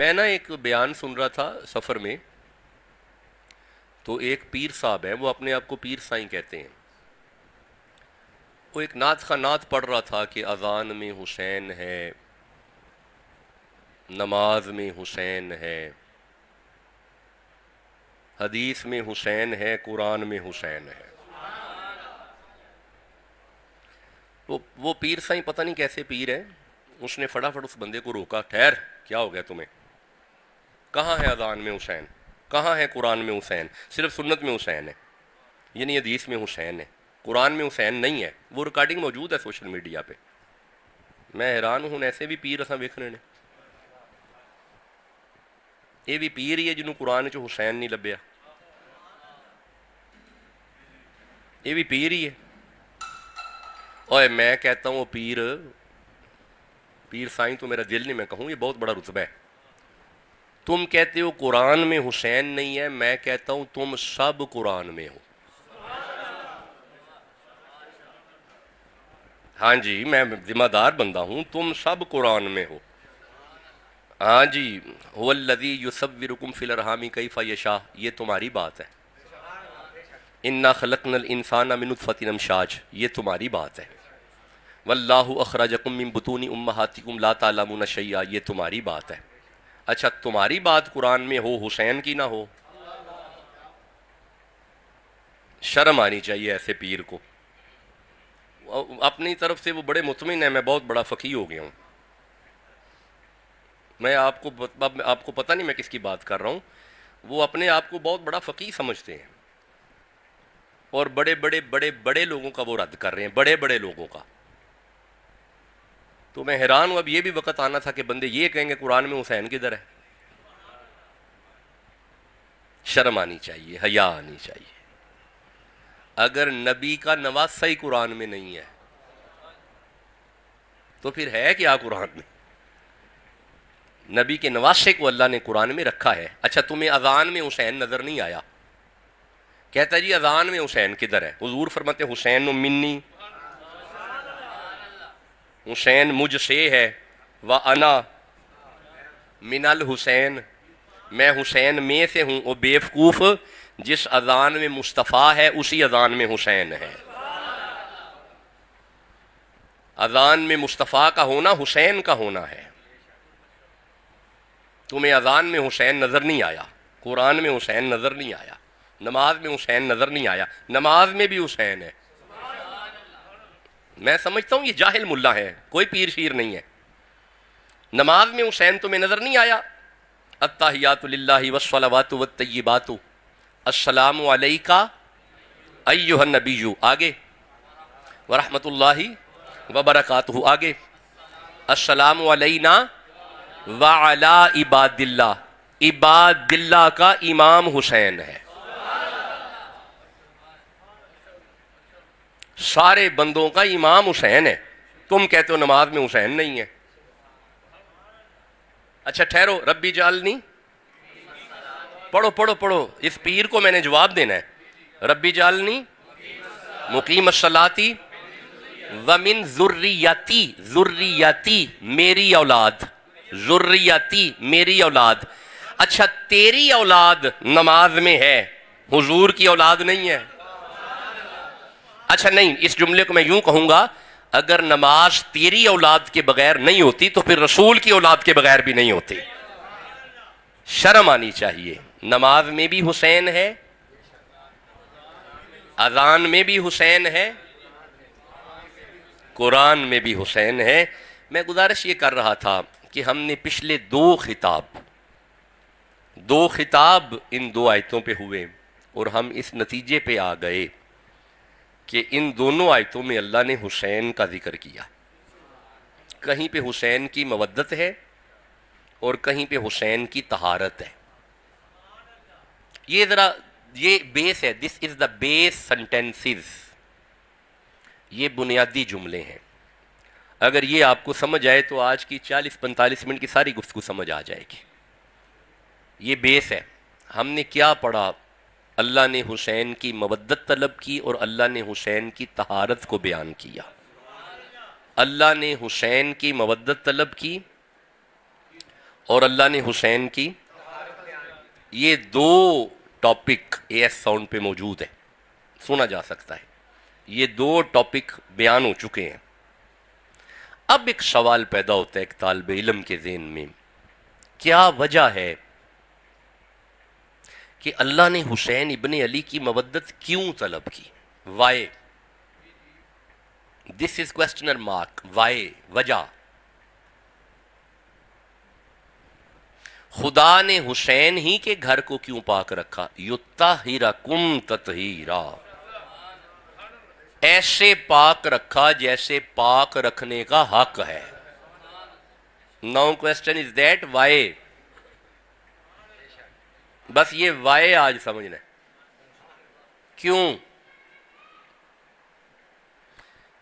میں نا ایک بیان سن رہا تھا سفر میں، تو ایک پیر صاحب ہیں، وہ اپنے آپ کو پیر سائیں کہتے ہیں۔ وہ ایک نعت کا نعت پڑھ رہا تھا کہ اذان میں حسین ہے، نماز میں حسین ہے، حدیث میں حسین ہے، قرآن میں حسین ہے۔ وہ پیر سائیں پتہ نہیں کیسے پیر ہے، اس نے فٹافٹ اس بندے کو روکا، ٹھہر، کیا ہو گیا تمہیں؟ کہاں ہے اذان میں حسین؟ کہاں ہے قرآن میں حسین؟ صرف سنت میں حسین ہے، یعنی حدیث میں حسین ہے، قرآن میں حسین نہیں ہے۔ وہ ریکارڈنگ موجود ہے سوشل میڈیا پہ۔ میں حیران ہوں، ایسے بھی پیر اساں ویکھنے نے۔ یہ بھی پیر ہی ہے جنہوں قرآن چ حسین نہیں لبیا، یہ بھی پیر ہی ہے۔ اور میں کہتا ہوں وہ پیر سائیں تو میرا دل نہیں، میں کہوں یہ بہت بڑا رتبہ ہے۔ تم کہتے ہو قرآن میں حسین نہیں ہے، میں کہتا ہوں تم سب قرآن میں ہو۔ ہاں جی، میں ذمہ دار بندہ ہوں، تم سب قرآن میں ہو۔ ہاں جی، هو الذی یصورکم فی الارحام کیف یشاء، یہ تمہاری بات ہے۔ انا خلقنا الانسان من نطفۃ امشاج، یہ تمہاری بات ہے۔ واللہ اخرجکم من بطون امہاتکم لا تعلمون شیئا، یہ تمہاری بات ہے۔ اچھا، تمہاری بات قرآن میں ہو، حسین کی نہ ہو؟ شرم آنی چاہیے ایسے پیر کو۔ اپنی طرف سے وہ بڑے مطمئن ہیں میں بہت بڑا فقیہ ہو گیا ہوں۔ میں آپ کو پتہ نہیں میں کس کی بات کر رہا ہوں۔ وہ اپنے آپ کو بہت بڑا فقیہ سمجھتے ہیں، اور بڑے بڑے بڑے بڑے لوگوں کا وہ رد کر رہے ہیں، بڑے بڑے لوگوں کا۔ تو میں حیران ہوں، اب یہ بھی وقت آنا تھا کہ بندے یہ کہیں گے قرآن میں حسین کدھر ہے۔ شرم آنی چاہیے، حیا آنی چاہیے۔ اگر نبی کا نواسہ ہی قرآن میں نہیں ہے تو پھر ہے کیا قرآن میں؟ نبی کے نواسے کو اللہ نے قرآن میں رکھا ہے۔ اچھا، تمہیں اذان میں حسین نظر نہیں آیا؟ کہتا ہے جی اذان میں حسین کدھر ہے؟ حضور فرماتے حسین منی، حسین مجھ سے ہے، وَأَنَا من الحسین، میں حسین میں سے ہوں۔ وہ بیوقوف، جس اذان میں مصطفیٰ ہے اسی اذان میں حسین ہے۔ اذان میں مصطفیٰ کا ہونا حسین کا ہونا ہے۔ تمہیں اذان میں حسین نظر نہیں آیا، قرآن میں حسین نظر نہیں آیا، نماز میں حسین نظر نہیں آیا، نماز میں بھی حسین ہے۔ میں سمجھتا ہوں یہ جاہل ملا ہے، کوئی پیر شیر نہیں ہے۔ نماز میں حسین تمہیں نظر نہیں آیا؟ التحیات للہ والصلوات والطیبات السلام علیکہ ایہا النبی، آگے ورحمۃ اللہ وبرکاتہ، آگے السلام علینا وعلی عباد اللہ، عباد اللہ کا امام حسین ہے۔ سارے بندوں کا امام حسین ہے، تم کہتے ہو نماز میں حسین نہیں ہے۔ اچھا ٹھہرو، ربی جعلنی، پڑھو، اس پیر کو میں نے جواب دینا ہے۔ ربی جعلنی مقیم الصلاۃ ومن ذریتی، ذریتی میری اولاد، ذریتی میری اولاد۔ اچھا، تیری اولاد نماز میں ہے، حضور کی اولاد نہیں ہے؟ اچھا نہیں، اس جملے کو میں یوں کہوں گا، اگر نماز تیری اولاد کے بغیر نہیں ہوتی تو پھر رسول کی اولاد کے بغیر بھی نہیں ہوتی۔ شرم آنی چاہیے۔ نماز میں بھی حسین ہے، اذان میں بھی حسین ہے، قرآن میں بھی حسین ہے۔ میں گزارش یہ کر رہا تھا کہ ہم نے پچھلے دو خطاب ان دو آیتوں پہ ہوئے، اور ہم اس نتیجے پہ آ گئے کہ ان دونوں آیتوں میں اللہ نے حسین کا ذکر کیا۔ کہیں پہ حسین کی مودت ہے اور کہیں پہ حسین کی طہارت ہے۔ یہ بیس ہے، دس از دا بیس سینٹینسز، یہ بنیادی جملے ہیں۔ اگر یہ آپ کو سمجھ آئے تو آج کی 40-45 منٹ کی ساری گفتگو سمجھ آ جائے گی۔ یہ بیس ہے۔ ہم نے کیا پڑھا؟ اللہ نے حسین کی مودت طلب کی اور اللہ نے حسین کی طہارت کو بیان کیا۔ اللہ نے حسین کی مودت طلب کی اور اللہ نے حسین کی. یہ دو ٹاپک اے ایس ساؤنڈ پہ موجود ہے, سنا جا سکتا ہے. یہ دو ٹاپک بیان ہو چکے ہیں. اب ایک سوال پیدا ہوتا ہے ایک طالب علم کے ذہن میں, کیا وجہ ہے کہ اللہ نے حسین ابن علی کی مودت کیوں طلب کی؟ وائی؟ دس از کوشچنر مارک. وائی, وجہ. خدا نے حسین ہی کے گھر کو کیوں پاک رکھا؟ یطہرکم تطہیرا, ایسے پاک رکھا جیسے پاک رکھنے کا حق ہے. Now question is that why. بس یہ وائی آج سمجھنا ہے. کیوں؟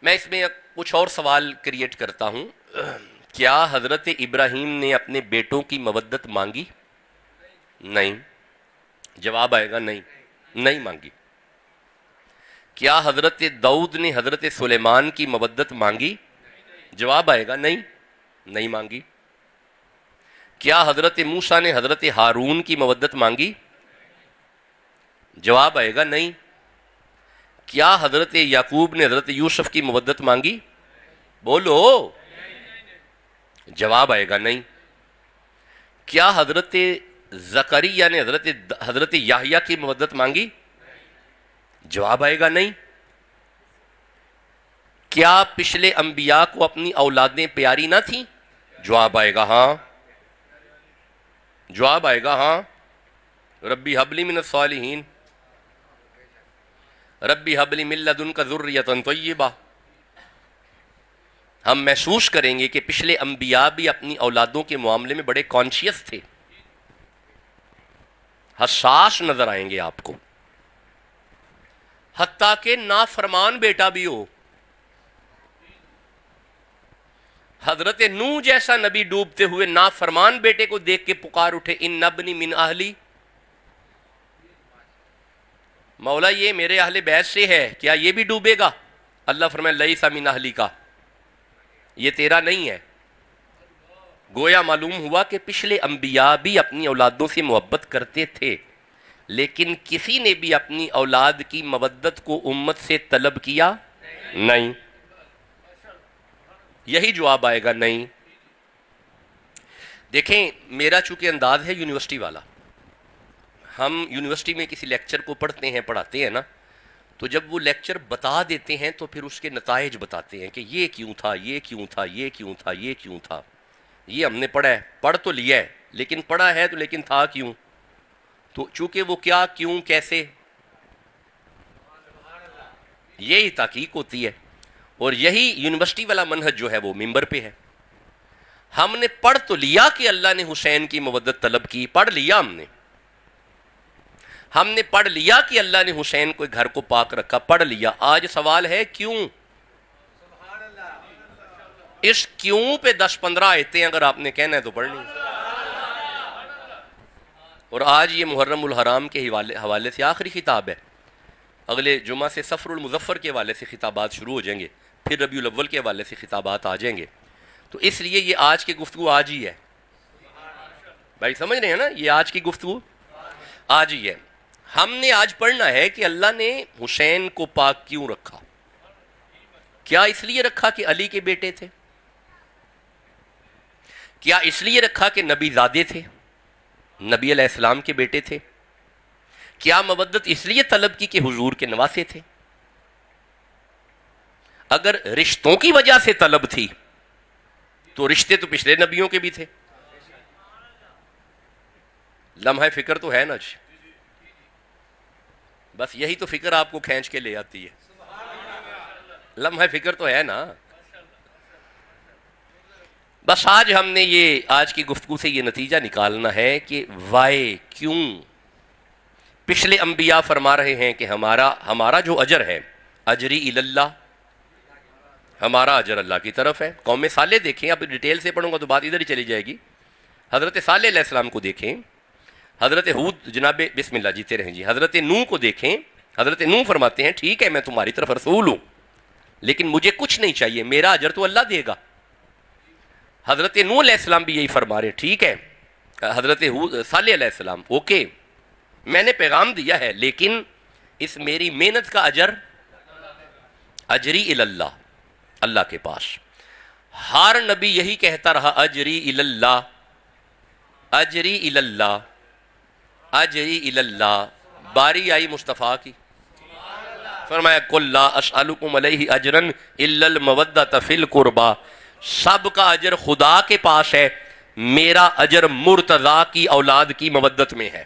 میں اس میں کچھ اور سوال کریٹ کرتا ہوں. کیا حضرت ابراہیم نے اپنے بیٹوں کی مودت مانگی؟ نہیں. جواب آئے گا نہیں, نہیں مانگی. کیا حضرت داؤد نے حضرت سلیمان کی مودت مانگی؟ جواب آئے گا نہیں, نہیں مانگی. کیا حضرت موسیٰ نے حضرت ہارون کی مودت مانگی؟ جواب آئے گا نہیں. کیا حضرت یعقوب نے حضرت یوسف کی مودت مانگی؟ بولو. جواب آئے گا نہیں. کیا حضرت زکریا نے حضرت یحییٰ کی مودت مانگی؟ جواب آئے گا نہیں. کیا پچھلے انبیاء کو اپنی اولادیں پیاری نہ تھیں؟ جواب آئے گا ہاں. جواب آئے گا ہاں. ربی حب لی من الصالحین, ربی حب لی من لدنک ذریۃ طیبہ. ہم محسوس کریں گے کہ پچھلے انبیاء بھی اپنی اولادوں کے معاملے میں بڑے کانشیس تھے, حساس نظر آئیں گے آپ کو. حتیٰ کہ نافرمان بیٹا بھی ہو. حضرت نوح جیسا نبی ڈوبتے ہوئے نافرمان بیٹے کو دیکھ کے پکار اٹھے, ان ابنی من اہلی, مولا یہ میرے اہل بیت سے ہے, کیا یہ بھی ڈوبے گا؟ اللہ فرمائے لیس من اہلی کا, یہ تیرا نہیں ہے. گویا معلوم ہوا کہ پچھلے انبیاء بھی اپنی اولادوں سے محبت کرتے تھے, لیکن کسی نے بھی اپنی اولاد کی مودت کو امت سے طلب کیا نہیں. یہی جواب آئے گا نہیں. دیکھیں میرا چونکہ انداز ہے یونیورسٹی والا, ہم یونیورسٹی میں کسی لیکچر کو پڑھتے ہیں پڑھاتے ہیں نا, تو جب وہ لیکچر بتا دیتے ہیں تو پھر اس کے نتائج بتاتے ہیں کہ یہ کیوں تھا, یہ کیوں تھا, یہ کیوں تھا, یہ کیوں تھا. یہ ہم نے پڑھا ہے, پڑھ تو لیا ہے, لیکن پڑھا ہے تو لیکن تھا کیوں؟ تو چونکہ وہ کیا, کیوں, کیسے, یہی تحقیق ہوتی ہے. اور یہی یونیورسٹی والا منہج جو ہے وہ ممبر پہ ہے. ہم نے پڑھ تو لیا کہ اللہ نے حسین کی مودت طلب کی, پڑھ لیا ہم نے پڑھ لیا کہ اللہ نے حسین کو گھر کو پاک رکھا, پڑھ لیا. آج سوال ہے کیوں. اس کیوں پہ 10-15 آیتیں اگر آپ نے کہنا ہے تو پڑھ لیں. اور آج یہ محرم الحرام کے حوالے سے آخری خطاب ہے. اگلے جمعہ سے صفر المظفر کے حوالے سے خطابات شروع ہو جائیں گے, پھر ربیع الاول کے حوالے سے خطابات آ جائیں گے. تو اس لیے یہ آج کی گفتگو آج ہی ہے. بھائی سمجھ رہے ہیں نا, یہ آج کی گفتگو آج ہی ہے. ہم نے آج پڑھنا ہے کہ اللہ نے حسین کو پاک کیوں رکھا. کیا اس لیے رکھا کہ علی کے بیٹے تھے؟ کیا اس لیے رکھا کہ نبی زادے تھے, نبی علیہ السلام کے بیٹے تھے؟ کیا مودت اس لیے طلب کی کہ حضور کے نواسے تھے؟ اگر رشتوں کی وجہ سے طلب تھی تو رشتے تو پچھلے نبیوں کے بھی تھے. لمحہ فکر تو ہے نا جی, بس یہی تو فکر آپ کو کھینچ کے لے آتی ہے. لمحہ فکر تو ہے نا. بس آج ہم نے یہ آج کی گفتگو سے یہ نتیجہ نکالنا ہے کہ وائی, کیوں. پچھلے انبیاء فرما رہے ہیں کہ ہمارا جو اجر ہے, اجری اللہ, ہمارا اجر اللہ کی طرف ہے. قوم صالح دیکھیں, اب ڈیٹیل سے پڑھوں گا تو بات ادھر ہی چلی جائے گی. حضرت صالح علیہ السلام کو دیکھیں, حضرت ہود, جناب بسم اللہ جیتے رہیں جی, حضرت نوح کو دیکھیں. حضرت نوح فرماتے ہیں ٹھیک ہے میں تمہاری طرف رسول ہوں, لیکن مجھے کچھ نہیں چاہیے, میرا اجر تو اللہ دے گا. حضرت نوح علیہ السلام بھی یہی فرما رہے ہیں, ٹھیک ہے حضرت صالح علیہ السلام، اوکے میں نے پیغام دیا ہے لیکن اس میری محنت کا اجر اجری اللہ، اللہ کے پاس۔ ہر نبی یہی کہتا رہا اجری اللہ، اجری اللہ، اجری اللہ۔ باری آئی مصطفیٰ کی، فرمایا قل لا اسألکم علیہ اجرا الا المودۃ فی القربی، سب کا اجر خدا کے پاس ہے، میرا اجر مرتضیٰ کی اولاد کی مودت میں ہے۔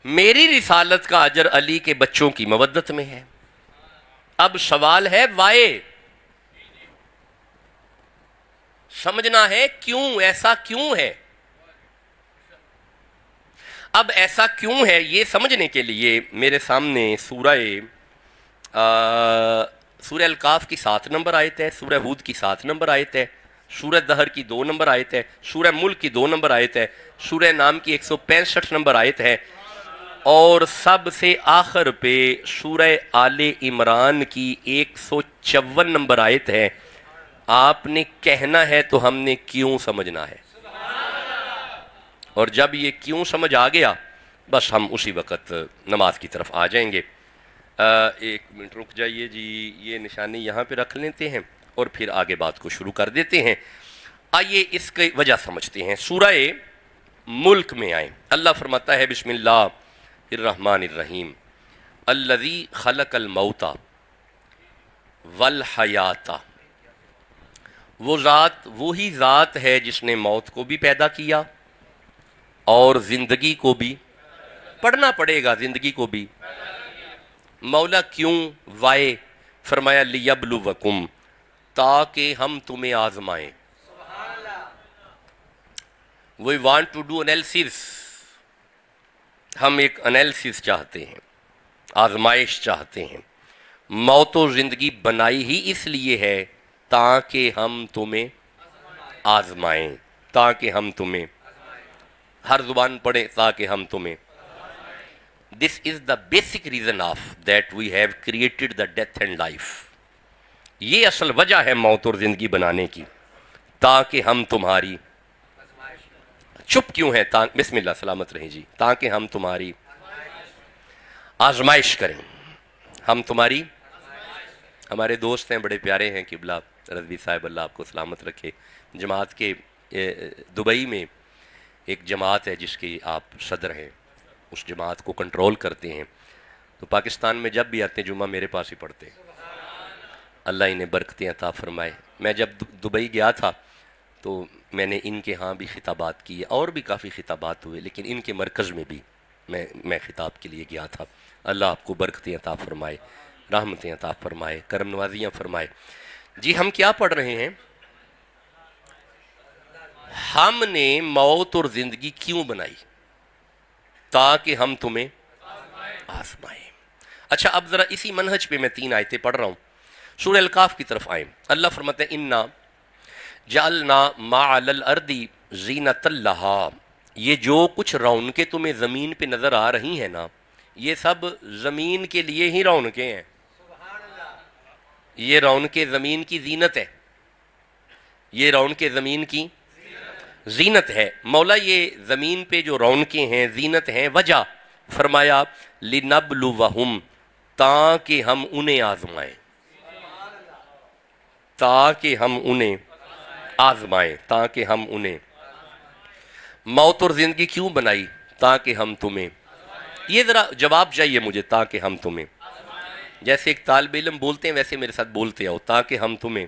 میری رسالت کا اجر علی کے بچوں کی مودت میں ہے۔ اب سوال ہے وائے، سمجھنا ہے کیوں، ایسا کیوں ہے۔ اب ایسا کیوں ہے یہ سمجھنے کے لیے میرے سامنے سورہ القاف کی 7 نمبر آیت ہے، سورہ ہود کی 7 نمبر آیت ہے، سورہ دہر کی 2 نمبر آیت ہے، سورہ ملک کی 2 نمبر آیت ہے، سورہ نام کی 165 نمبر آیت ہے، اور سب سے آخر پہ سورہ آل عمران کی 154 نمبر آیت ہے۔ آپ نے کہنا ہے تو ہم نے کیوں سمجھنا ہے، اور جب یہ کیوں سمجھ آ گیا بس ہم اسی وقت نماز کی طرف آ جائیں گے۔ 1 منٹ رک جائیے جی، یہ نشانی یہاں پہ رکھ لیتے ہیں اور پھر آگے بات کو شروع کر دیتے ہیں۔ آئیے اس کی وجہ سمجھتے ہیں۔ سورہ ملک میں آئیں، اللہ فرماتا ہے بسم اللہ الرحمن الرحیم، الذی خلق الموت والحیات، وہ ذات وہی ذات ہے جس نے موت کو بھی پیدا کیا اور زندگی کو بھی، پڑھنا پڑے گا زندگی کو بھی۔ مولا کیوں، وائے، فرمایا لیبلوکم، تاکہ ہم تمہیں آزمائیں۔ We want to do analysis، ہم ایک انالیسس چاہتے ہیں، آزمائش چاہتے ہیں۔ موت و زندگی بنائی ہی اس لیے ہے تاکہ ہم تمہیں آزمائیں، تاکہ ہم تمہیں، ہر زبان پڑھیں، تاکہ ہم تمہیں۔ This is the basic reason of that we have created the death and life، یہ اصل وجہ ہے موت اور زندگی بنانے کی، تاکہ ہم تمہاری، چپ کیوں ہے، بسم اللہ سلامت رہیں جی، تاکہ ہم تمہاری آزمائش کریں، ہم تمہاری، ہمارے دوست ہیں بڑے پیارے ہیں قبلہ رضوی صاحب، اللہ آپ کو سلامت رکھے، جماعت کے دبئی میں ایک جماعت ہے جس کے آپ صدر ہیں، اس جماعت کو کنٹرول کرتے ہیں، تو پاکستان میں جب بھی آتے ہیں جمعہ میرے پاس ہی پڑھتے ہیں، اللہ انہیں برکتیں عطا فرمائے۔ میں جب دبئی گیا تھا تو میں نے ان کے ہاں بھی خطابات کیے، اور بھی کافی خطابات ہوئے، لیکن ان کے مرکز میں بھی میں خطاب کے لیے گیا تھا۔ اللہ آپ کو برکتیں عطا فرمائے، رحمتیں عطا فرمائے، کرم نوازیاں فرمائے۔ جی ہم کیا پڑھ رہے ہیں؟ ہم نے موت اور زندگی کیوں بنائی؟ تاکہ ہم تمہیں آزمائیں۔ اچھا اب ذرا اسی منہج پہ میں 3 آیتیں پڑھ رہا ہوں، سورہ القاف کی طرف آئیں۔ اللہ فرماتے ہیں انا جعلنا ما علی الارض زینۃ لہا، یہ جو کچھ رونقیں تمہیں زمین پہ نظر آ رہی ہیں نا، یہ سب زمین کے لیے ہی رونقیں ہیں، یہ رونقیں زمین کی زینت ہے، یہ رونقیں زمین کی زینت ہے۔ مولا یہ زمین پہ جو رونقیں ہیں، زینت ہیں، وجہ فرمایا لنبلوہم، تاکہ ہم انہیں آزمائیں، تاکہ ہم انہیں آزمائیں، تاکہ ہم انہیں۔ موت اور زندگی کیوں بنائی؟ تاکہ ہم تمہیں، یہ ذرا جواب چاہیے مجھے، تاکہ ہم تمہیں، جیسے ایک طالب علم بولتے ہیں ویسے میرے ساتھ بولتے آؤ، تاکہ ہم تمہیں۔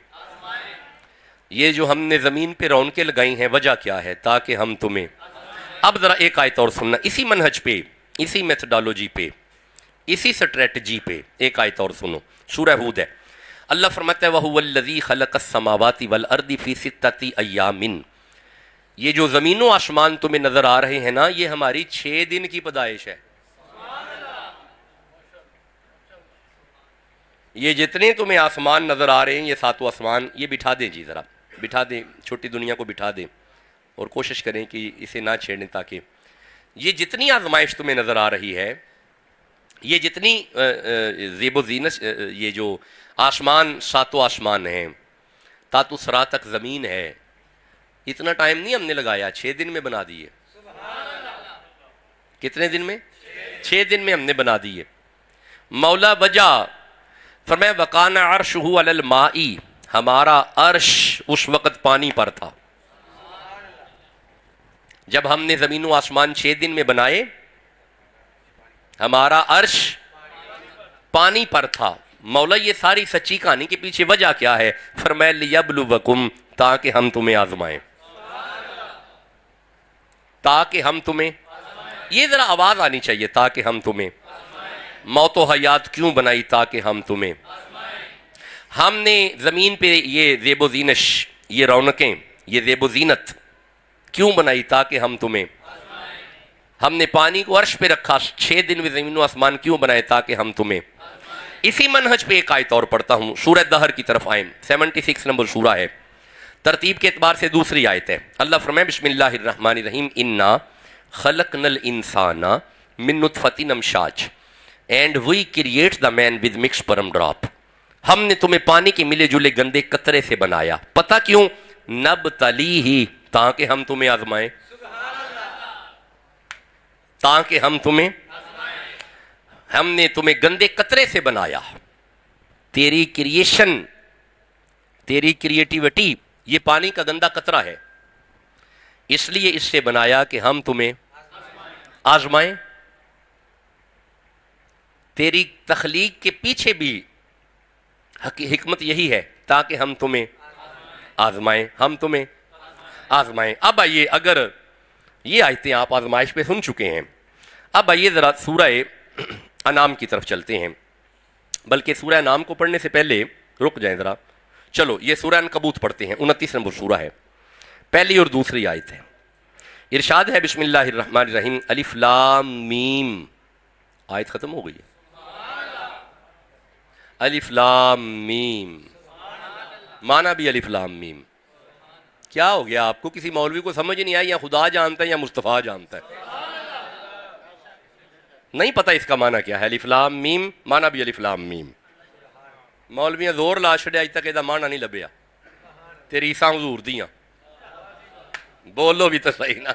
یہ جو ہم نے زمین پہ رونقیں لگائی ہیں وجہ کیا ہے؟ تاکہ ہم تمہیں۔ اب ذرا ایک آیت اور سننا، اسی منہج پہ، اسی میتھڈالوجی پہ، اسی سٹریٹجی پہ ایک آیت اور سنو، سورہ ہود ہے۔ اللہ فرماتا ہے وَهُوَ الَّذِي خَلَقَ السَّمَاوَاتِ وَالْأَرْضِ فِي سِتَّةِ أَيَّامٍ، یہ جو زمین و آسمان تمہیں نظر آ رہے ہیں نا، یہ ہماری 6 دن کی پیدائش ہے۔ یہ جتنے تمہیں آسمان نظر آ رہے ہیں، یہ 7 آسمان، یہ بٹھا دیں جی، ذرا بٹھا دیں، چھوٹی دنیا کو بٹھا دیں اور کوشش کریں کہ اسے نہ چھیڑیں، تاکہ یہ جتنی آزمائش تمہیں نظر آ رہی ہے، یہ جتنی زیب و زینت، یہ جو آسمان 7 آسمان ہیں، تاتو سرا تک زمین ہے، اتنا ٹائم نہیں ہم نے لگایا، 6 دن میں بنا دیے۔ کتنے دن میں؟ 6 دن میں ہم نے بنا دیے۔ مولا وجہ فرمایا وَقَانَ عَرْشُهُ عَلَى الْمَاءِ، ہمارا عرش اس وقت پانی پر تھا۔ جب ہم نے زمین و آسمان 6 دن میں بنائے، ہمارا عرش پانی پر تھا۔ مولا یہ ساری سچی کہانی کے پیچھے وجہ کیا ہے؟ فرمایا لِيَبْلُوَكُمْ، تاکہ ہم تمہیں آزمائیں، تاکہ ہم تمہیں، یہ ذرا آواز آنی چاہیے، تاکہ ہم تمہیں۔ موت و حیات کیوں بنائی؟ تاکہ ہم تمہیں۔ ہم نے زمین پہ یہ زیب و زینش، یہ رونقیں، یہ زیب و زینت کیوں بنائی؟ تاکہ ہم تمہیں۔ ہم نے پانی کو عرش پہ رکھا، 6 دن میں زمین و آسمان کیوں بنائے؟ تاکہ ہم تمہیں۔ اسی منہج پہ ایک آیت اور پڑھتا ہوں، سورہ دہر کی طرف آئیں، 76 نمبر سورہ ہے، ترتیب کے اعتبار سے دوسری آیت ہے۔ اللہ فرمائے بسم اللہ الرحمن الرحیم انا خلقنا الانسان من نطفۃ امشاج and we create the man with mix sperm drop, ہم نے تمہیں پانی کے ملے جلے گندے قطرے سے بنایا، پتہ کیوں؟ نبتلیہ، تاکہ ہم تمہیں آزمائیں، تاکہ ہم تمہیں، ہم نے تمہیں گندے قطرے سے بنایا۔ تیری کریشن، تیری کریٹیوٹی یہ پانی کا گندا قطرہ ہے، اس لیے اس سے بنایا کہ ہم تمہیں آزمائیں۔ تیری تخلیق کے پیچھے بھی حکمت یہی ہے، تاکہ ہم تمہیں آزمائیں، ہم تمہیں آزمائیں۔ اب آئیے، اگر یہ آیتیں آپ آزمائش پہ سن چکے ہیں، اب آئیے ذرا سورہ انعام کی طرف چلتے ہیں، بلکہ سورہ انعام کو پڑھنے سے پہلے رک جائیں ذرا، چلو یہ سورہ عنکبوت پڑھتے ہیں، 29 نمبر سورہ ہے، پہلی اور دوسری آیت ہے۔ ارشاد ہے بسم اللہ الرحمن الرحیم الف لام میم، آیت ختم ہو گئی ہے، الف لام میم، معنی بھی الف لام میم۔ کیا ہو گیا آپ کو؟ کسی مولوی کو سمجھ نہیں آئی، یا خدا جانتا ہے یا مصطفیٰ جانتا ہے؟ نہیں پتہ اس کا معنی کیا ہے؟ الف لام میم، معنی بھی الف لام میم۔ مولویاں زور لا چھڑے اج تک یہ معنی نہیں لبیا، تیری عیسیٰ حضور دیاں، بولو بھی تو صحیح نا۔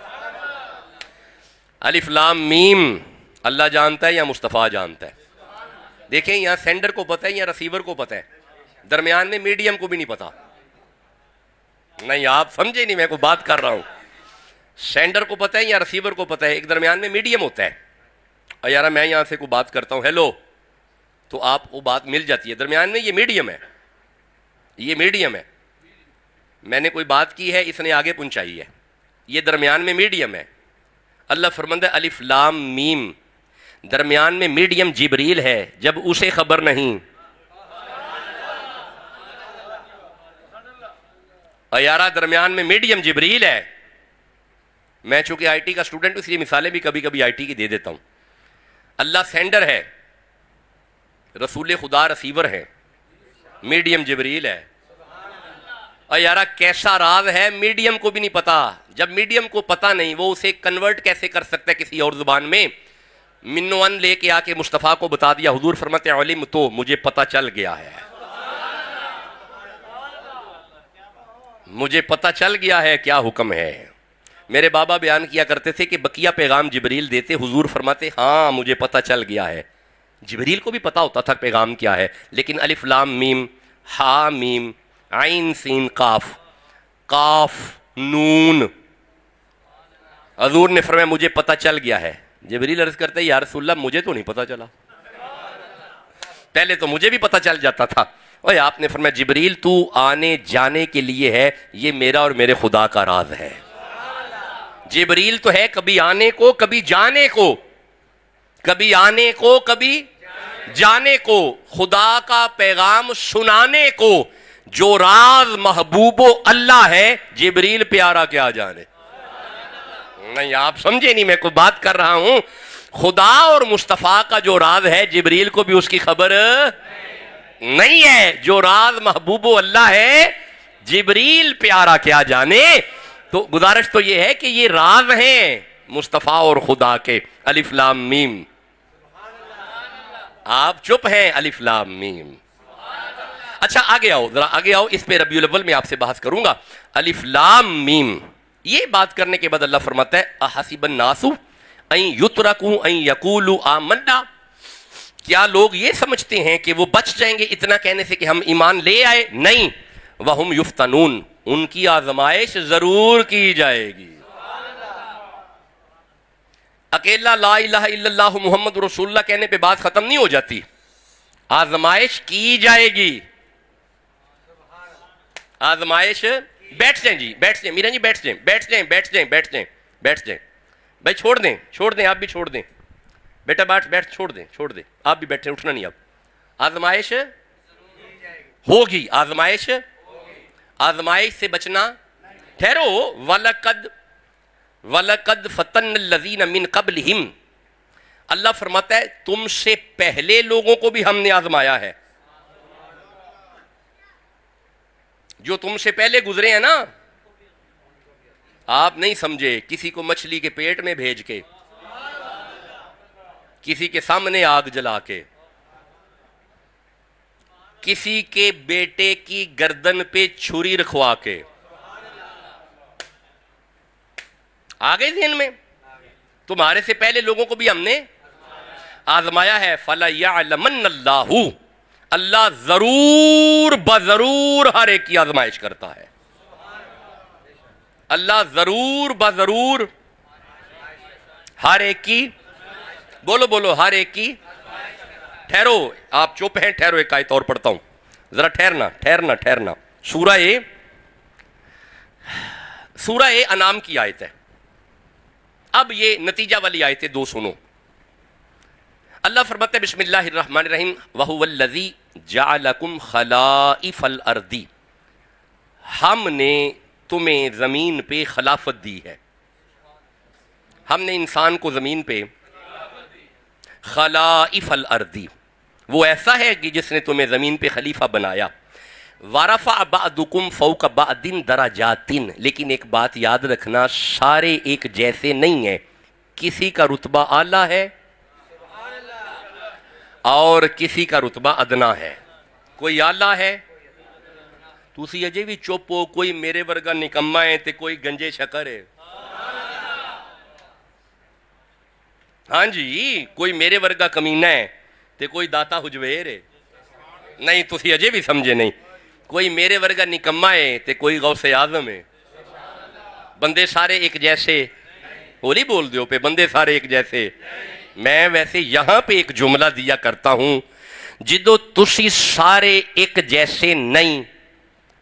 الف لام میم اللہ جانتا ہے یا مصطفیٰ جانتا ہے؟ دیکھیں یہاں سینڈر کو پتہ ہے یا ریسیور کو پتہ ہے، درمیان میں میڈیم کو بھی نہیں پتہ۔ نہیں آپ سمجھے نہیں، میں کوئی بات کر رہا ہوں، سینڈر کو پتہ ہے یا ریسیور کو پتہ ہے، ایک درمیان میں میڈیم ہوتا ہے۔ اور یارا میں یہاں سے کوئی بات کرتا ہوں ہیلو، تو آپ کو بات مل جاتی ہے، درمیان میں یہ میڈیم ہے، یہ میڈیم ہے، میں نے کوئی بات کی ہے، اس نے آگے پہنچائی ہے، یہ درمیان میں میڈیم ہے۔ اللہ فرماتا ہے الف لام میم، درمیان میں میڈیم جبریل ہے، جب اسے خبر نہیں۔ اور یارا درمیان میں میڈیم جبریل ہے۔ میں چونکہ آئی ٹی کا اسٹوڈنٹ ہوں، اس لیے مثالیں بھی کبھی کبھی آئی ٹی کی دے دیتا ہوں۔ اللہ سینڈر ہے، رسول خدا ریسیور ہے، میڈیم جبریل ہے۔ اور یارا کیسا راز ہے، میڈیم کو بھی نہیں پتا۔ جب میڈیم کو پتا نہیں، وہ اسے کنورٹ کیسے کر سکتا ہے کسی اور زبان میں؟ منو ان لے کے آ کے مصطفیٰ کو بتا دیا، حضور فرماتے ہیں علم تو مجھے پتا چل گیا ہے، مجھے پتا چل گیا ہے کیا حکم ہے۔ میرے بابا بیان کیا کرتے تھے کہ بقیہ پیغام جبریل دیتے، حضور فرماتے ہاں مجھے پتا چل گیا ہے۔ جبریل کو بھی پتا ہوتا تھا پیغام کیا ہے، لیکن الف لام میم ہا میم عین سین قاف، قاف نون، حضور نے فرمایا مجھے پتا چل گیا ہے۔ جبریل عرض کرتے یا رسول اللہ مجھے تو نہیں پتا چلا، پہلے تو مجھے بھی پتا چل جاتا تھا۔ اور آپ نے فرمایا جبریل تو آنے جانے کے لیے ہے، یہ میرا اور میرے خدا کا راز ہے۔ جبریل تو ہے کبھی آنے کو کبھی جانے کو، کبھی آنے کو کبھی جانے کو، خدا کا پیغام سنانے کو۔ جو راز محبوب و اللہ ہے، جبریل پیارا کیا جانے۔ نہیں آپ سمجھے نہیں، میں کوئی بات کر رہا ہوں۔ خدا اور مصطفیٰ کا جو راز ہے، جبریل کو بھی اس کی خبر نہیں ہے۔ جو راز محبوب و اللہ ہے، جبریل پیارا کیا جانے۔ تو گزارش تو یہ ہے کہ یہ راز ہیں مصطفیٰ اور خدا کے، الف لام میم۔ آپ چپ ہیں، الف لام میم۔ اچھا آگے آؤ، ذرا آگے آؤ، اس پہ ربیع الاول میں آپ سے بحث کروں گا. الف لام میم، یہ بات کرنے کے بعد اللہ فرماتا ہے احسب الناس ان یترکوا ان یقولوا آمنا، کیا لوگ یہ سمجھتے ہیں کہ وہ بچ جائیں گے اتنا کہنے سے کہ ہم ایمان لے آئے؟ نہیں، وہم یفتنون، ان کی آزمائش ضرور کی جائے گی. اکیلا لا الہ الا اللہ محمد رسول اللہ کہنے پہ بات ختم نہیں ہو جاتی، آزمائش کی جائے گی. آزمائش، بیٹھ جائیں جی، بیٹھ جائیں میرا جی، بیٹھ جائیں بیٹھ جائیں بیٹھ جائیں بیٹھ جائیں بیٹھ جائیں بھائی، چھوڑ دیں چھوڑ دیں، آپ بھی چھوڑ دیں بیٹا، بیٹھ چھوڑ دیں آپ بھی بیٹھیں، اٹھنا نہیں. اب آزمائش ہوگی، آزمائش سے بچنا. ٹھہرو، وَلَقَدْ فَتَنَّ الَّذِينَ مِن قَبْلِهِمْ، اللہ فرماتا ہے تم سے پہلے لوگوں کو بھی ہم نے آزمایا ہے. جو تم سے پہلے گزرے ہیں نا، آپ نہیں سمجھے، کسی کو مچھلی کے پیٹ میں بھیج کے، کسی کے سامنے آگ جلا کے، کسی کے بیٹے کی گردن پہ چھری رکھوا کے. آگے ذہن میں، تمہارے سے پہلے لوگوں کو بھی ہم نے آزمایا ہے. فَلَيَعْلَمَنَّ اللَّهُ، اللہ ضرور بضرور ہر ایک کی آزمائش کرتا ہے. اللہ ضرور بضرور ہر ایک کی، بولو ہر ایک کی. ٹھہرو، آپ چپ ہیں، ٹھہرو، ایک آیت اور پڑھتا ہوں، ذرا ٹھہرنا. سورہ انعام کی آیت ہے. اب یہ نتیجہ والی آیتیں دو سنو. اللہ فرماتا ہے بسم اللہ الرحمن الرحیم وَهُوَ الَّذِي جَعَلَكُمْ خَلَائِفَ الْأَرْضِ، ہم نے تمہیں زمین پہ خلافت دی ہے. ہم نے انسان کو زمین پہ خلائف الارض، وہ ایسا ہے کہ جس نے تمہیں زمین پہ خلیفہ بنایا. وَرَفَعَ بَعْضُكُمْ فَوْقَ بَعْضٍ دَرَجَاتٍ، لیکن ایک بات یاد رکھنا، سارے ایک جیسے نہیں ہیں. کسی کا رتبہ اعلیٰ ہے اور کسی کا رتبہ ادنا ہے. کوئی اعلیٰ ہے، تسی اجے بھی چپ ہو، کوئی میرے ورگا نکما ہے تے کوئی گنجے شکر ہے. ہاں جی، کوئی میرے ورگا کمینہ ہے تے کوئی داتا حجویر ہے. نہیں، تسی اجے بھی سمجھے نہیں. کوئی میرے ورگا نکما ہے تے کوئی غوث اعظم ہے. بندے سارے ایک جیسے، ہولی بول دیو پہ، بندے سارے ایک جیسے. میں ویسے یہاں پہ ایک جملہ دیا کرتا ہوں، جدو تسی سارے ایک جیسے نہیں،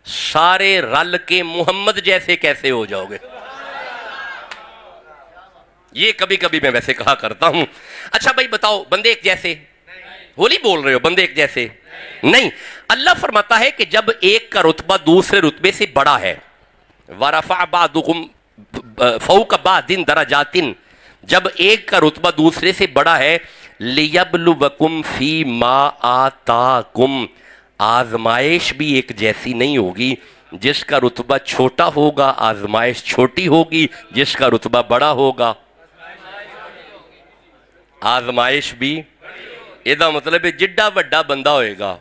سارے رل کے محمد جیسے کیسے ہو جاؤ گے؟ یہ کبھی کبھی میں ویسے کہا کرتا ہوں. اچھا بھائی بتاؤ، بندے ایک جیسے؟ ہولی بول رہے ہو، بندے ایک جیسے نہیں. اللہ فرماتا ہے کہ جب ایک کا رتبہ دوسرے رتبے سے بڑا ہے، وَرَفَعَ بَعْضُكُمْ فَوْقَ بَعْضٍ دَرَجَاتٍ، جب ایک کا رتبہ دوسرے سے بڑا ہے، لِيَبْلُوَكُمْ فِي مَا آتَاكُمْ، آزمائش بھی ایک جیسی نہیں ہوگی. جس کا رتبہ چھوٹا ہوگا آزمائش چھوٹی ہوگی، جس کا رتبہ بڑا ہوگا آزمائش بھی. یہ مطلب ہے جڈا وڈا بندہ ہوئے گا،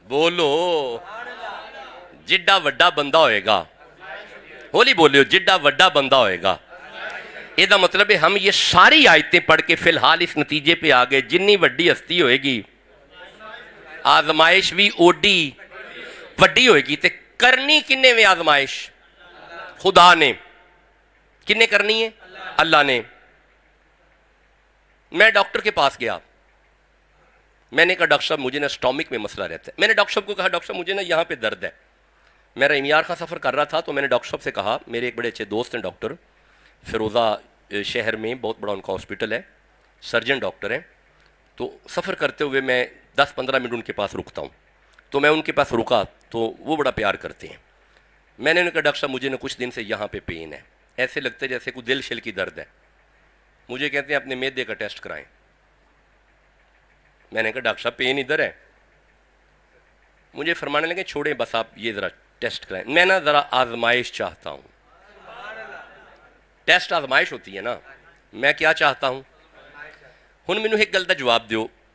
بولو جڈا وڈا بندہ ہوئے گا، ہولی بولیو جڈا وڈا بندہ ہوئے گا. یہ مطلب ہے ہم یہ ساری آیتیں پڑھ کے فی الحال اس نتیجے پہ آگئے، جنی وڈی ہستی ہوئے گی آزمائش بھی اوڈی وڈی ہوئے گی. تے کرنی کنے میں آزمائش؟ خدا نے. کنے کرنی ہے؟ اللہ نے. میں ڈاکٹر کے پاس گیا، میں نے کہا ڈاکٹر صاحب مجھے نا سٹامک میں مسئلہ رہتا ہے. میں نے ڈاکٹر صاحب کو کہا ڈاکٹر صاحب مجھے نا یہاں پہ درد ہے. میرا امیار کا سفر کر رہا تھا تو میں نے ڈاکٹر صاحب سے کہا، میرے ایک بڑے اچھے دوست ہیں ڈاکٹر، فیروزہ شہر میں بہت بڑا ان کا ہاسپٹل ہے، سرجن ڈاکٹر ہیں. تو سفر کرتے ہوئے میں 10-15 منٹ ان کے پاس رکتا ہوں. تو میں ان کے پاس رکا تو وہ بڑا پیار کرتے ہیں. میں نے کہا ڈاکٹر صاحب مجھے نا کچھ دن سے یہاں پہ پین ہے، ایسے لگتا ہے جیسے کوئی دل شل کی درد ہے. مجھے کہتے ہیں اپنے معدے کا ٹیسٹ کرائیں. میں نے کہا ڈاکٹر صاحب پین ادھر ہے. مجھے فرمانے لگے چھوڑیں بس آپ یہ ذرا ٹیسٹ کرائیں. میں نا ذرا آزمائش چاہتا ہوں. ٹیسٹ آزمائش ہوتی ہے نا. میں کیا چاہتا ہوں؟ ہن مینوں ایک گل دا جواب دیو،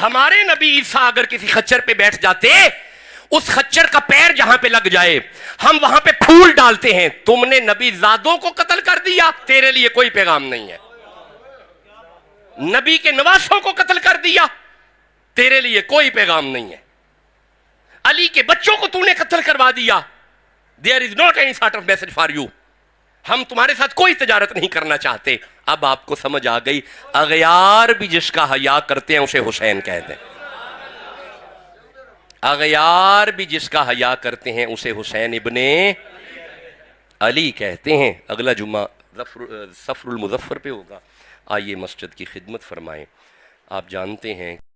ہمارے نبی عیسیٰ اگر کسی خچر پہ بیٹھ جاتے، اس خچر کا پیر جہاں پہ لگ جائے ہم وہاں پہ پھول ڈالتے ہیں. تم نے نبی زادوں کو قتل کر دیا، تیرے لیے کوئی پیغام نہیں ہے. نبی کے نواسوں کو قتل کر دیا، تیرے لیے کوئی پیغام نہیں ہے. علی کے بچوں کو تو نے قتل کروا دیا، there is not any sort of message for you. ہم تمہارے ساتھ کوئی تجارت نہیں کرنا چاہتے. اب آپ کو سمجھ آ گئی، اغیار بھی جس کا حیا کرتے ہیں اسے حسین کہتے ہیں. اغیار بھی جس کا حیا کرتے ہیں اسے حسین ابن علی کہتے ہیں. اگلا جمعہ صفر المظفر پہ ہوگا. آئیے مسجد کی خدمت فرمائیں. آپ جانتے ہیں